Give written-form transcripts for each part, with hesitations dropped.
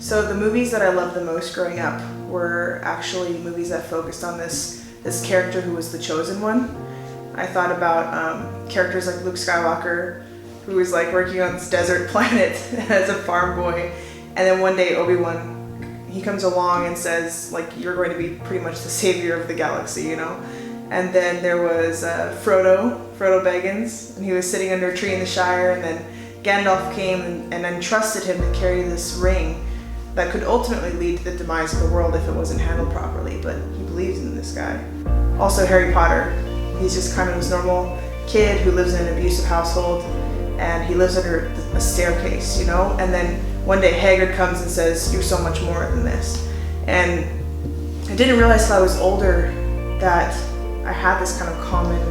So the movies that I loved the most growing up were actually movies that focused on this character who was the chosen one. I thought about characters like Luke Skywalker, who was like working on this desert planet as a farm boy, and then one day Obi-Wan, he comes along and says, like, you're going to be pretty much the savior of the galaxy, you know? And then there was Frodo Baggins, and he was sitting under a tree in the Shire, and then Gandalf came and entrusted him to carry this ring that could ultimately lead to the demise of the world if it wasn't handled properly, but he believes in this guy. Also Harry Potter, he's just kind of this normal kid who lives in an abusive household, and he lives under a staircase, you know? And then one day Hagrid comes and says, you're so much more than this. And I didn't realize till I was older that I had this kind of common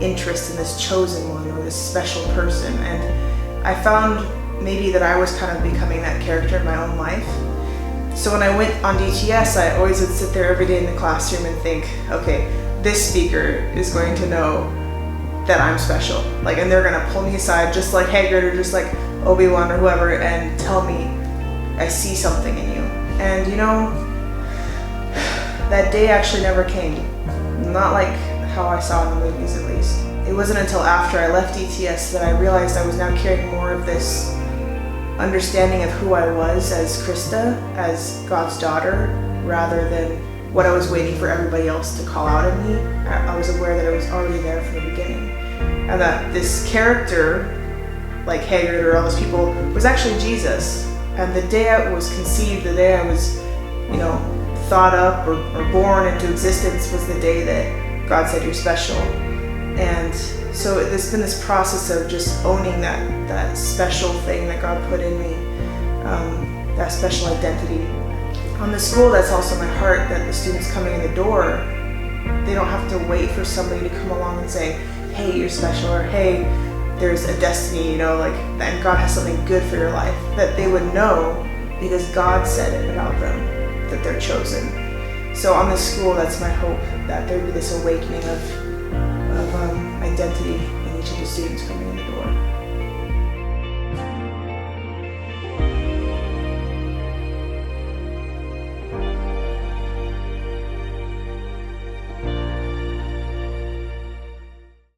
interest in this chosen one or this special person. And I found maybe that I was kind of becoming that character in my own life. So when I went on DTS, I always would sit there every day in the classroom and think, okay, this speaker is going to know that I'm special. Like, and they're gonna pull me aside just like Hagrid or just like Obi-Wan or whoever and tell me, I see something in you. And you know, that day actually never came. Not like how I saw in the movies, at least. It wasn't until after I left DTS that I realized I was now carrying more of this understanding of who I was as Christa, as God's daughter, rather than what I was waiting for everybody else to call out at me. I was aware that it was already there from the beginning. And that this character, like Hagrid or all those people, was actually Jesus. And the day I was conceived, the day I was, you know, thought up or born into existence was the day that God said you're special. And so there's been this process of just owning that special thing that God put in me, that special identity. On the school, that's also my heart, that the students coming in the door, they don't have to wait for somebody to come along and say, hey, you're special, or hey, there's a destiny, you know, like, and God has something good for your life, that they would know because God said it about them, that they're chosen. So on this school, that's my hope, that there would be this awakening of identity in each of the students coming in.